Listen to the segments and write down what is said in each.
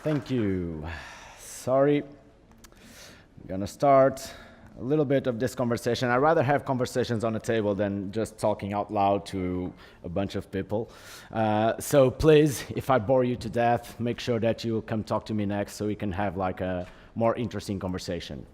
Thank you. Sorry, I'm gonna start a little bit of this conversation. I'd rather have conversations on the table than just talking out loud to a bunch of people. So please, if I bore you to death, make sure that you come talk to me next so we can have like a more interesting conversation.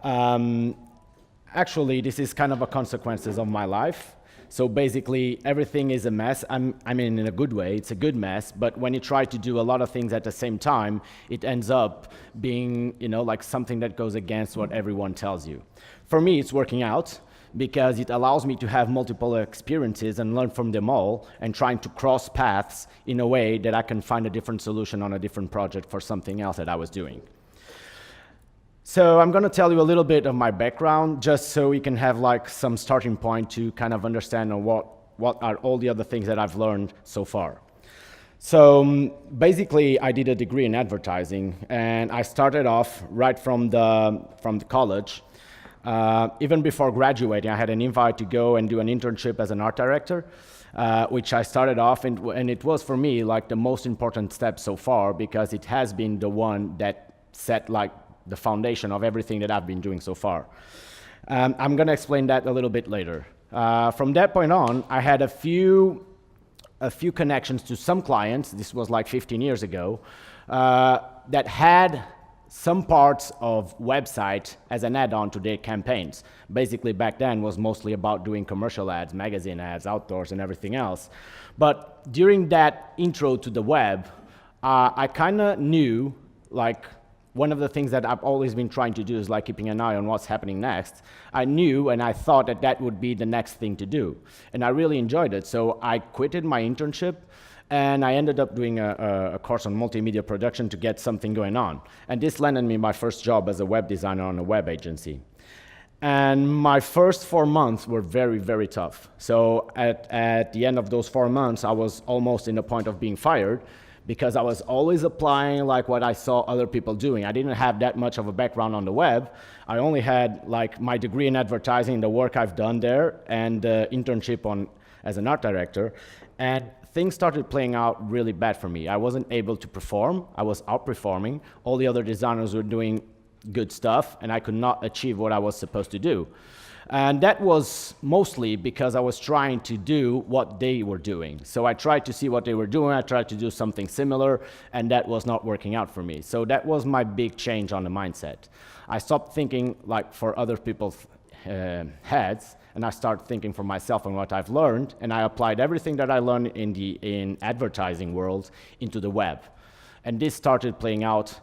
Actually, this is kind of a consequences of my life. So basically, everything is a mess. I mean, in a good way, it's a good mess. But when you try to do a lot of things at the same time, it ends up being, like something that goes against what everyone tells you. For me, it's working out because it allows me to have multiple experiences and learn from them all and trying to cross paths in a way that I can find a different solution on a different project for something else that I was doing. So I'm going to tell you a little bit of my background, just so we can have like some starting point to kind of understand what are all the other things that I've learned so far. So basically, I did a degree in advertising, and I started off right from the college. Even before graduating, I had an invite to go and do an internship as an art director, which I started off, and it was for me like the most important step so far because it has been the one that set like the foundation of everything that I've been doing so far. I'm going to explain that a little bit later. From that point on, I had a few connections to some clients, this was like 15 years ago, that had some parts of website as an add-on to their campaigns. Basically, back then was mostly about doing commercial ads, magazine ads, outdoors, and everything else. But during that intro to the web, I kind of knew, like, one of the things that I've always been trying to do is like keeping an eye on what's happening next. I knew and I thought that that would be the next thing to do. And I really enjoyed it. So I quitted my internship and I ended up doing a course on multimedia production to get something going on. And this landed me my first job as a web designer on a web agency. And my first 4 months were very, very tough. So at the end of those 4 months, I was almost in the point of being fired, because I was always applying like what I saw other people doing. I didn't have that much of a background on the web. I only had like my degree in advertising, the work I've done there, and the internship as an art director. And things started playing out really bad for me. I wasn't able to perform. I was outperforming. All the other designers were doing good stuff, and I could not achieve what I was supposed to do. And that was mostly because I was trying to do what they were doing. So I tried to see what they were doing, I tried to do something similar, and that was not working out for me. So that was my big change on the mindset. I stopped thinking like for other people's heads, and I started thinking for myself and what I've learned, and I applied everything that I learned in advertising world into the web. And this started playing out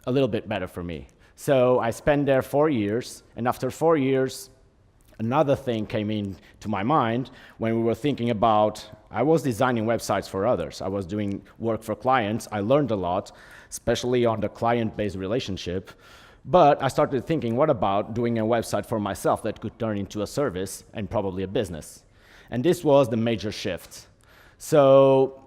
a little bit better for me. So I spent there 4 years, and after 4 years, another thing came into my mind when we were thinking about, I was designing websites for others. I was doing work for clients. I learned a lot, especially on the client-based relationship. But I started thinking, what about doing a website for myself that could turn into a service and probably a business? And this was the major shift. So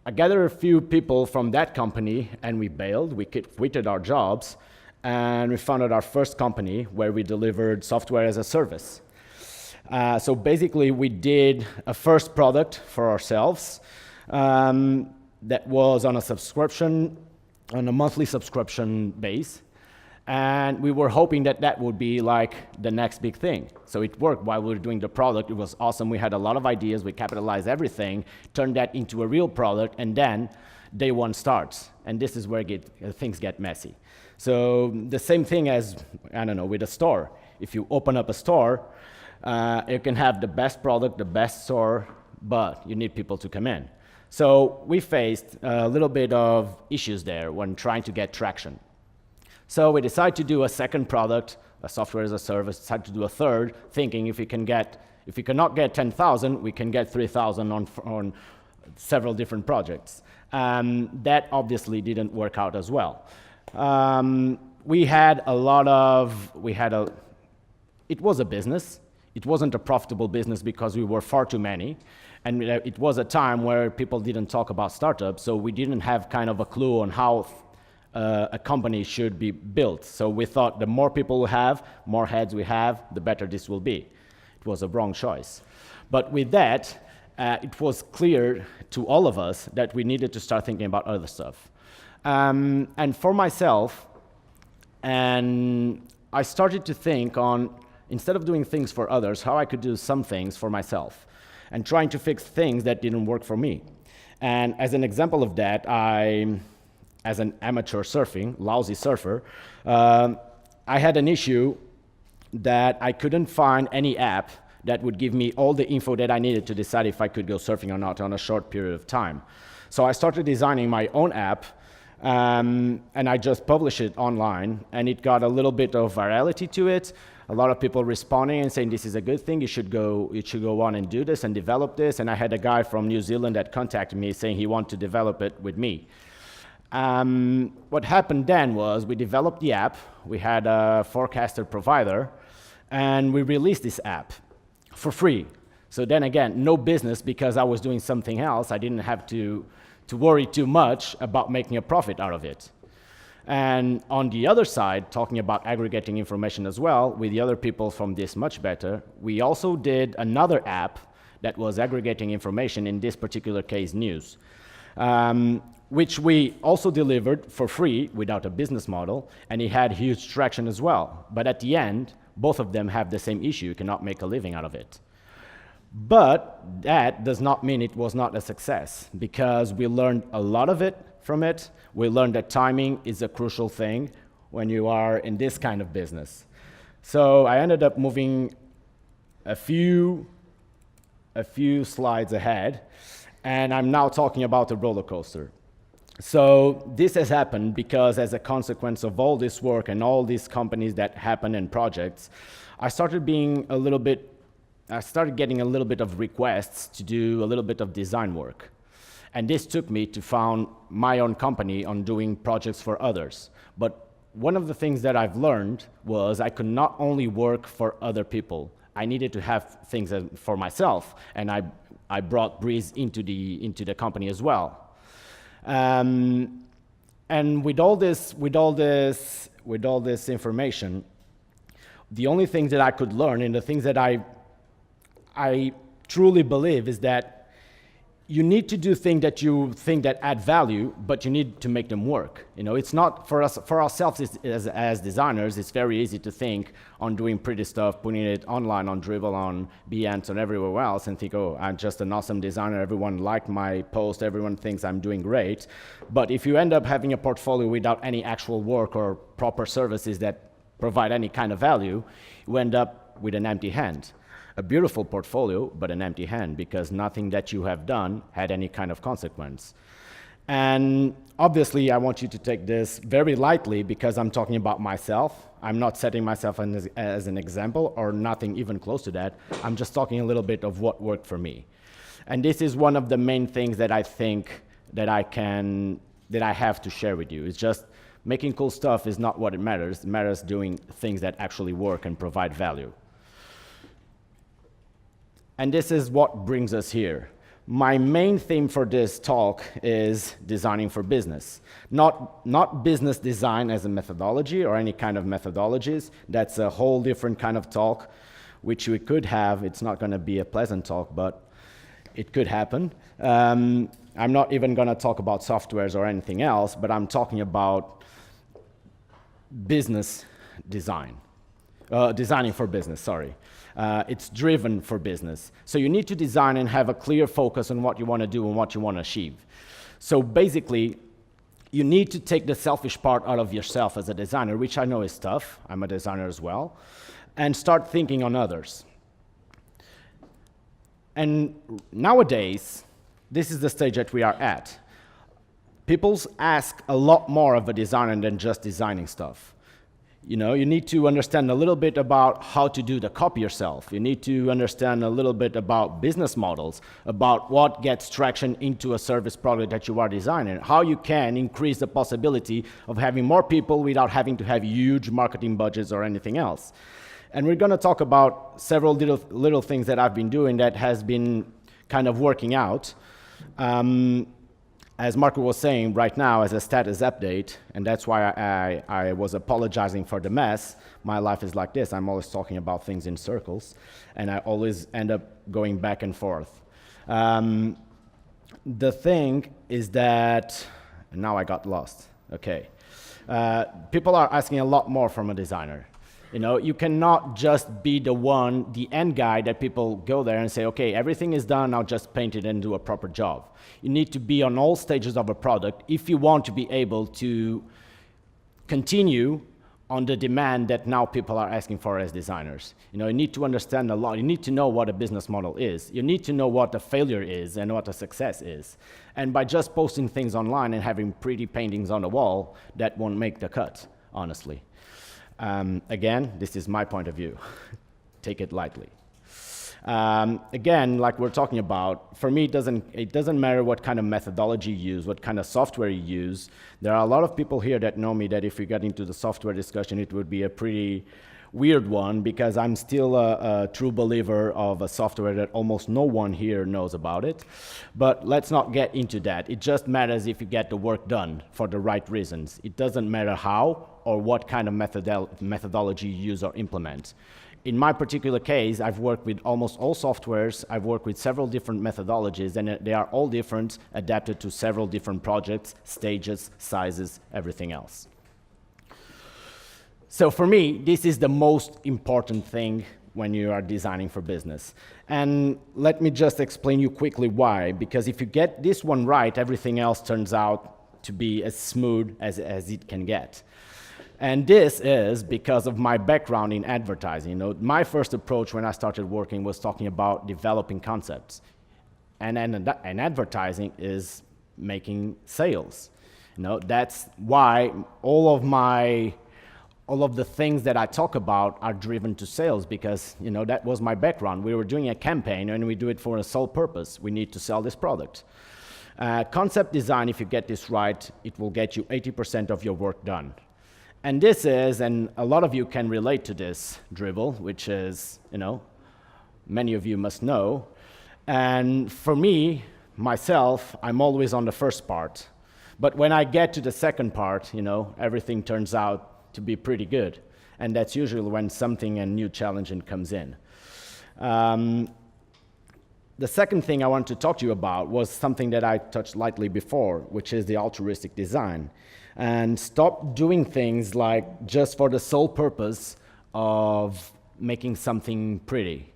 I gathered a few people from that company and we bailed, we quitted our jobs, and we founded our first company where we delivered software as a service. So basically, we did a first product for ourselves that was on a monthly subscription base. And we were hoping that that would be like the next big thing. So it worked while we were doing the product. It was awesome. We had a lot of ideas. We capitalized everything, turned that into a real product, and then day one starts. And this is where things get messy. So the same thing as, I don't know, with a store. If you open up a store, you can have the best product, the best store, but you need people to come in. So we faced a little bit of issues there when trying to get traction. So we decided to do a second product, a software as a service, decided to do a third, thinking if we cannot get 10,000, we can get 3,000 on several different projects. That obviously didn't work out as well. It was a business. It wasn't a profitable business because we were far too many. And it was a time where people didn't talk about startups, so we didn't have kind of a clue on how a company should be built. So we thought the more people we have, more heads we have, the better this will be. It was a wrong choice. But with that, it was clear to all of us that we needed to start thinking about other stuff. And for myself, and I started to think on, instead of doing things for others, how I could do some things for myself, and trying to fix things that didn't work for me. And as an example of that, as an amateur surfing, lousy surfer, I had an issue that I couldn't find any app that would give me all the info that I needed to decide if I could go surfing or not on a short period of time. So I started designing my own app, and I just published it online, and it got a little bit of virality to it. A lot of people responding and saying, this is a good thing, you should go on and do this and develop this. And I had a guy from New Zealand that contacted me saying he wanted to develop it with me. What happened then was we developed the app, we had a forecaster provider, and we released this app for free. So then again, no business, because I was doing something else. I didn't have to worry too much about making a profit out of it. And on the other side, talking about aggregating information as well, with the other people from This Much Better, we also did another app that was aggregating information, in this particular case, news, which we also delivered for free without a business model, and it had huge traction as well. But at the end, both of them have the same issue: you cannot make a living out of it. But that does not mean it was not a success, because we learned a lot of it from it. We learned that timing is a crucial thing when you are in this kind of business. So I ended up moving a few slides ahead, and I'm now talking about a roller coaster. So this has happened because, as a consequence of all this work and all these companies that happen and projects, I started getting a little bit of requests to do a little bit of design work. And this took me to found my own company on doing projects for others. But one of the things that I've learned was I could not only work for other people. I needed to have things for myself, and I brought Breeze into the company as well. And with all this information, the only thing that I could learn, and the things that I truly believe, is that you need to do things that you think that add value, but you need to make them work. You know, it's not for us, for ourselves as designers. It's very easy to think on doing pretty stuff, putting it online on Dribbble, on Behance, and everywhere else, and think, oh, I'm just an awesome designer. Everyone liked my post. Everyone thinks I'm doing great. But if you end up having a portfolio without any actual work or proper services that provide any kind of value, you end up with an empty hand. A beautiful portfolio, but an empty hand, because nothing that you have done had any kind of consequence. And obviously, I want you to take this very lightly, because I'm talking about myself. I'm not setting myself as an example, or nothing even close to that. I'm just talking a little bit of what worked for me. And this is one of the main things that I think that I have to share with you. It's just making cool stuff is not what it matters. It matters doing things that actually work and provide value. And this is what brings us here. My main theme for this talk is designing for business. Not business design as a methodology or any kind of methodologies. That's a whole different kind of talk, which we could have. It's not going to be a pleasant talk, but it could happen. I'm not even going to talk about softwares or anything else, but I'm talking about business design. Designing for business, sorry. It's driven for business. So you need to design and have a clear focus on what you want to do and what you want to achieve. So basically, you need to take the selfish part out of yourself as a designer, which I know is tough. I'm a designer as well. And start thinking on others. And nowadays, this is the stage that we are at. People ask a lot more of a designer than just designing stuff. You know, you need to understand a little bit about how to do the copy yourself. You need to understand a little bit about business models, about what gets traction into a service product that you are designing, how you can increase the possibility of having more people without having to have huge marketing budgets or anything else. And we're going to talk about several little things that I've been doing that has been kind of working out. As Marco was saying, right now as a status update, and that's why I was apologizing for the mess, my life is like this. I'm always talking about things in circles, and I always end up going back and forth. The thing is that, now I got lost. Okay. People are asking a lot more from a designer. You know, you cannot just be the end guy that people go there and say, okay, everything is done, now just paint it and do a proper job. You need to be on all stages of a product if you want to be able to continue on the demand that now people are asking for as designers. You know, you need to understand a lot. You need to know what a business model is. You need to know what a failure is and what a success is. And by just posting things online and having pretty paintings on the wall, that won't make the cut, honestly. Again, this is my point of view. Take it lightly. Again, like we're talking about, for me, it doesn't matter what kind of methodology you use, what kind of software you use. There are a lot of people here that know me that if we got into the software discussion, it would be a pretty weird one, because I'm still a true believer of a software that almost no one here knows about it. But let's not get into that. It just matters if you get the work done for the right reasons. It doesn't matter how or what kind of methodology you use or implement. In my particular case, I've worked with almost all softwares. I've worked with several different methodologies, and they are all different, adapted to several different projects, stages, sizes, everything else. So for me, this is the most important thing when you are designing for business. And let me just explain you quickly why. Because if you get this one right, everything else turns out to be as smooth as it can get. And this is because of my background in advertising. You know, my first approach when I started working was talking about developing concepts. And advertising is making sales. You know, that's why all of the things that I talk about are driven to sales, because, you know, that was my background. We were doing a campaign and we do it for a sole purpose. We need to sell this product. Concept design, if you get this right, it will get you 80% of your work done. And this is, and a lot of you can relate to this dribble, which is, you know, many of you must know. And for me, myself, I'm always on the first part. But when I get to the second part, you know, everything turns out to be pretty good. And that's usually when something and new challenging comes in. The second thing I want to talk to you about was something that I touched lightly before, which is the altruistic design. And stop doing things like just for the sole purpose of making something pretty.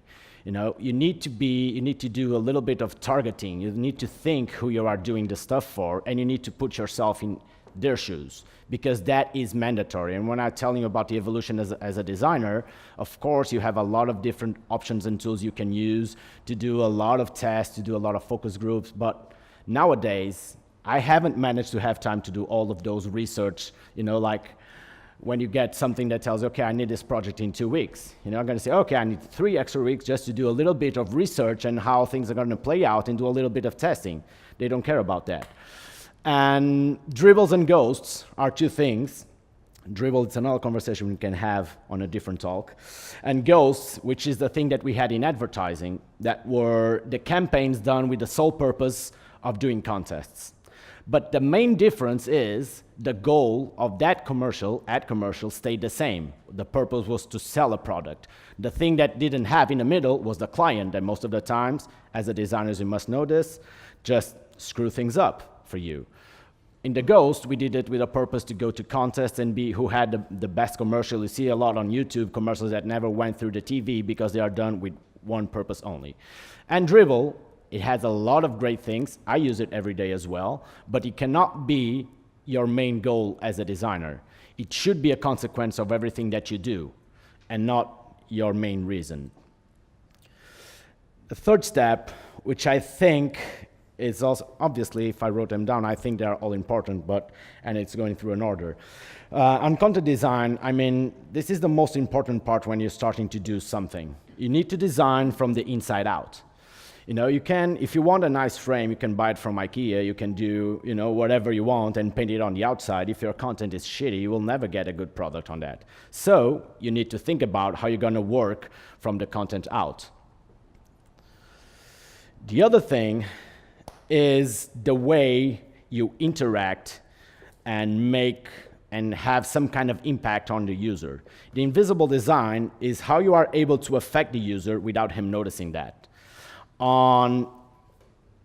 You know, you need to do a little bit of targeting. You need to think who you are doing the stuff for, and you need to put yourself in their shoes, because that is mandatory. And when I'm telling you about the evolution as a designer, of course, you have a lot of different options and tools you can use to do a lot of tests, to do a lot of focus groups. But nowadays, I haven't managed to have time to do all of those research, you know, like when you get something that tells, okay, I need this project in 2 weeks. You know, I'm going to say, okay, I need 3 extra weeks just to do a little bit of research and how things are going to play out and do a little bit of testing. They don't care about that. And dribbles and ghosts are two things. Dribble, it's another conversation we can have on a different talk. And ghosts, which is the thing that we had in advertising, that were the campaigns done with the sole purpose of doing contests. But the main difference is the goal of that ad commercial stayed the same. The purpose was to sell a product. The thing that didn't have in the middle was the client, and most of the times, as a designer, you must know this, just screw things up for you. In the Ghost, we did it with a purpose to go to contests and be who had the best commercial. You see a lot on YouTube, commercials that never went through the TV because they are done with one purpose only. And Dribble, it has a lot of great things. I use it every day as well, but it cannot be your main goal as a designer. It should be a consequence of everything that you do and not your main reason. The third step, which I think is also, obviously, if I wrote them down, I think they're all important, and it's going through an order. On content design, I mean, this is the most important part when you're starting to do something. You need to design from the inside out. You know, you can, if you want a nice frame, you can buy it from IKEA, you can do, you know, whatever you want and paint it on the outside. If your content is shitty, you will never get a good product on that. So, you need to think about how you're gonna work from the content out. The other thing is the way you interact and make and have some kind of impact on the user. The invisible design is how you are able to affect the user without him noticing that. On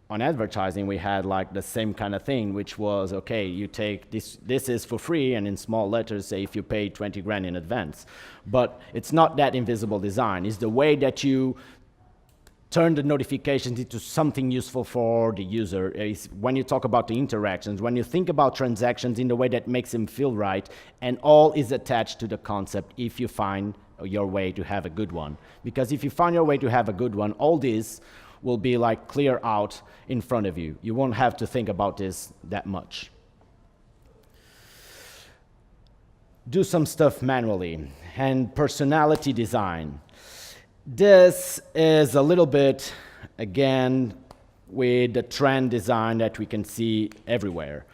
on advertising, we had like the same kind of thing, which was, okay, you take this is for free, and in small letters say if you pay 20 grand in advance. But it's not that invisible design. It's the way that you turn the notifications into something useful for the user. Is when you talk about the interactions, when you think about transactions in the way that makes them feel right, and all is attached to the concept if you find your way to have a good one. Because if you find your way to have a good one, all this will be like clear out in front of you. You won't have to think about this that much. Do some stuff manually. And personality design. This is a little bit, again, with the trend design that we can see everywhere.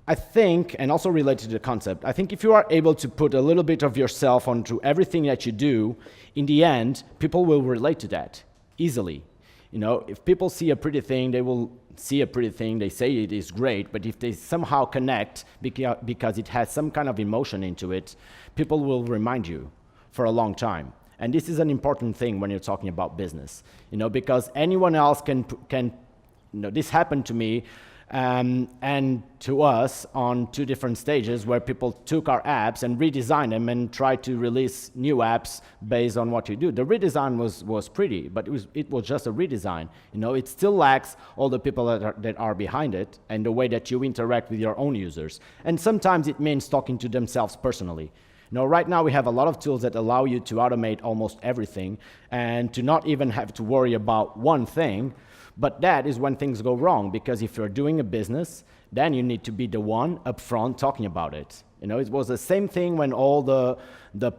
I think, and also related to the concept, I think if you are able to put a little bit of yourself onto everything that you do, in the end, people will relate to that easily. You know, if people see a pretty thing, they will see a pretty thing, they say it is great, but if they somehow connect because it has some kind of emotion into it, people will remind you for a long time. And this is an important thing when you're talking about business, you know, because anyone else can you know, this happened to me and to us on 2 different stages where people took our apps and redesigned them and tried to release new apps based on what you do. The redesign was pretty, but it was just a redesign. You know, it still lacks all the people that are behind it and the way that you interact with your own users. And sometimes it means talking to themselves personally. You know, right now we have a lot of tools that allow you to automate almost everything and to not even have to worry about one thing. But that is when things go wrong, because if you're doing a business, then you need to be the one up front talking about it. You know, it was the same thing when all the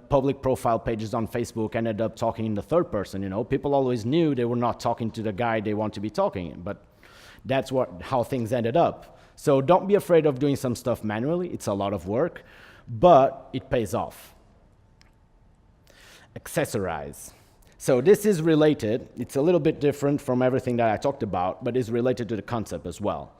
public profile pages on Facebook ended up talking in the third person. You know, people always knew they were not talking to the guy they want to be talking, but that's how things ended up. So don't be afraid of doing some stuff manually. It's a lot of work, but it pays off. Accessorize. So this is related. It's a little bit different from everything that I talked about, but it's related to the concept as well.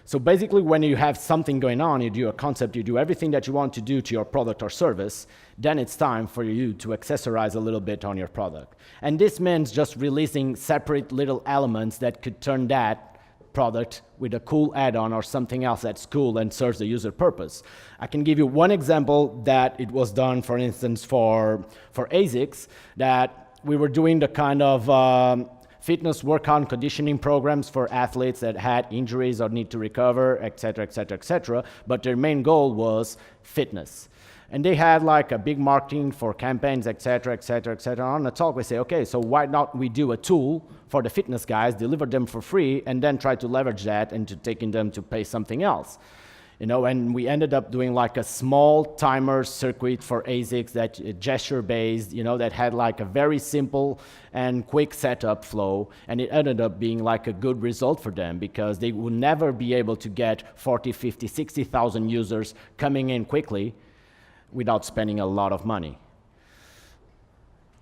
So basically, when you have something going on, you do a concept, you do everything that you want to do to your product or service, then it's time for you to accessorize a little bit on your product. And this means just releasing separate little elements that could turn that product with a cool add-on or something else that's cool and serves the user purpose. I can give you one example that it was done, for instance, for ASICs, that we were doing the kind of fitness workout conditioning programs for athletes that had injuries or need to recover, et cetera, et cetera, et cetera. But their main goal was fitness. And they had like a big marketing for campaigns, et cetera, et cetera, et cetera. On the talk, we say, okay, so why not we do a tool for the fitness guys, deliver them for free, and then try to leverage that into taking them to pay something else. You know, and we ended up doing like a small timer circuit for ASICs that gesture-based, you know, that had like a very simple and quick setup flow, and it ended up being like a good result for them because they would never be able to get 40, 50, 60,000 users coming in quickly without spending a lot of money.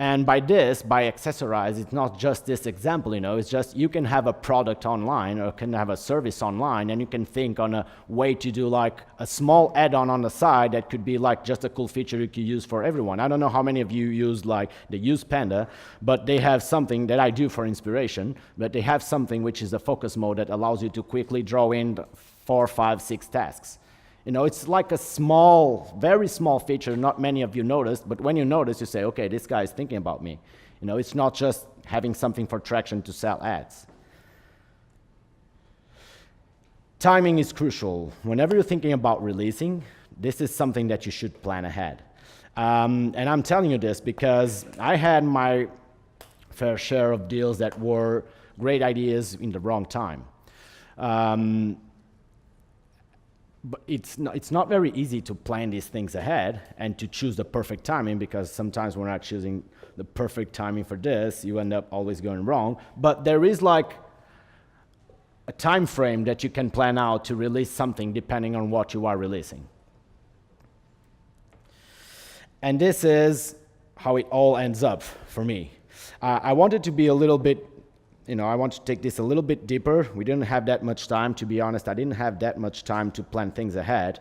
And by accessorize, it's not just this example, you know, it's just you can have a product online or can have a service online, and you can think on a way to do like a small add-on on the side that could be like just a cool feature you could use for everyone. I don't know how many of you use like the Use Panda, but they have something that I do for inspiration, but they have something which is a focus mode that allows you to quickly draw in 4, 5, 6 tasks. You know, it's like a small, very small feature not many of you noticed, but when you notice, you say, okay, this guy is thinking about me. You know, it's not just having something for traction to sell ads. Timing is crucial. Whenever you're thinking about releasing, this is something that you should plan ahead. And I'm telling you this because I had my fair share of deals that were great ideas in the wrong time. But it's not very easy to plan these things ahead and to choose the perfect timing, because sometimes we're not choosing the perfect timing for this. You end up always going wrong. But there is like a time frame that you can plan out to release something depending on what you are releasing. And this is how it all ends up for me. I wanted to be a little bit, you know, I want to take this a little bit deeper. We didn't have that much time, to be honest. I didn't have that much time to plan things ahead.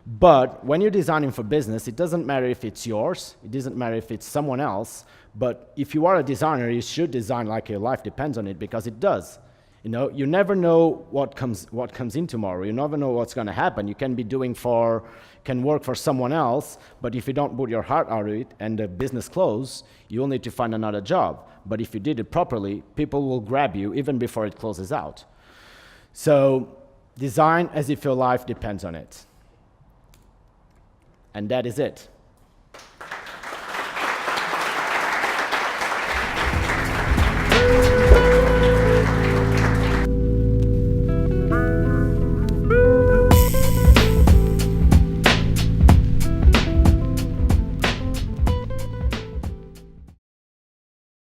But when you're designing for business, it doesn't matter if it's yours. It doesn't matter if it's someone else. But if you are a designer, you should design like your life depends on it, because it does. You know, you never know what comes in tomorrow. You never know what's going to happen. You can work for someone else, but if you don't put your heart out of it and the business closes, you will need to find another job. But if you did it properly, people will grab you even before it closes out. So design as if your life depends on it. And that is it.